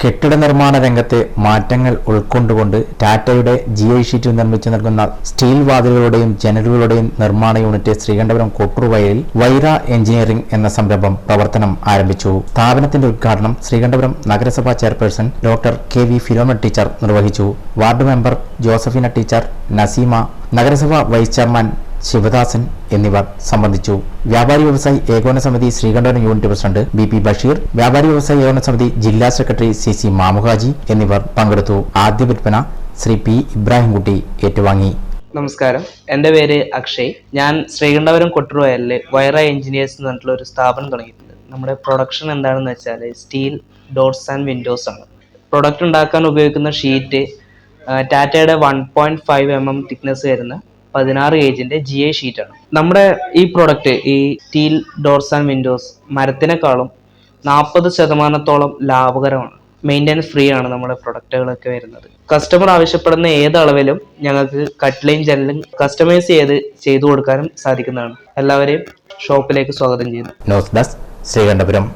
കെട്ടിട നിർമ്മാണ രംഗത്തെ മാറ്റങ്ങൾ ഉൾക്കൊണ്ടുകൊണ്ട് ടാറ്റയുടെ GI ഷീറ്റിൽ നിർമ്മിച്ചു നൽകുന്ന സ്റ്റീൽ വാതിലുകളുടെയും ജനലുകളുടെയും നിർമ്മാണ യൂണിറ്റ് ശ്രീകണ്ഠപുരം കൊട്ടൂർവയലിൽ വൈറ എഞ്ചിനീയറിംഗ് എന്ന സംരംഭം പ്രവർത്തനം ആരംഭിച്ചു. സ്ഥാപനത്തിന്റെ ഉദ്ഘാടനം ശ്രീകണ്ഠപുരം നഗരസഭാ chairperson doctor KV Philomina teacher നിർവഹിച്ചു. Ward member Josephina teacher, Naseema, നഗരസഭാ വൈസ് ചെയർമാൻ ശിവദാസൻ എന്നിവർ സംബന്ധിച്ചു. വ്യാപാരി വ്യവസായി ഏകോപന സമിതി Sreekandapuram unit president BP Basheer, വ്യാപാരി വ്യവസായി ഏകോപന സമിതി ജില്ലാ സെക്രട്ടറി CC മാമുഹാജി എന്നിവർ പങ്കെടുത്തു. ആദ്യ വിൽപ്പന ശ്രീ P ഇബ്രാഹിംകുട്ടി ഏറ്റുവാങ്ങി. നമസ്കാരം, എൻ്റെ പേര് അക്ഷയ്. ഞാൻ ശ്രീകണ്ഠപുരം കൊട്ടൂർവയലിൽ വൈറ എഞ്ചിനീയേഴ്സ് എന്ന് പറഞ്ഞിട്ടുള്ള ഒരു സ്ഥാപനം തുടങ്ങിയിട്ടുണ്ട്. നമ്മുടെ പ്രൊഡക്ഷൻ എന്താണെന്ന് വെച്ചാൽ സ്റ്റീൽ ഡോർസ് ആൻഡ് വിൻഡോസ് ആണ്. പ്രൊഡക്റ്റ് ഉണ്ടാക്കാൻ ഉപയോഗിക്കുന്ന ഷീറ്റ് ടാറ്റയുടെ 1.5 mm തിക്നെസ് വരുന്ന 16 ഗേജിന്റെ GI ഷീറ്റാണ്. നമ്മുടെ ഈ പ്രൊഡക്റ്റ്, ഈ സ്റ്റീൽ ഡോർസ് ആൻഡ് വിൻഡോസ് മരത്തിനേക്കാളും 40% ലാഭകരമാണ്. മെയിൻ്റെനൻസ് ഫ്രീ ആണ് നമ്മുടെ പ്രൊഡക്റ്റുകളൊക്കെ വരുന്നത്. കസ്റ്റമർ ആവശ്യപ്പെടുന്ന ഏത് അളവിലും ഞങ്ങൾക്ക് കട്ട്ലയും ജനലും കസ്റ്റമൈസ് ചെയ്തു കൊടുക്കാനും സാധിക്കുന്നതാണ്. എല്ലാവരെയും ഷോപ്പിലേക്ക് സ്വാഗതം ചെയ്യുന്നു. News desk Sreekandapuram.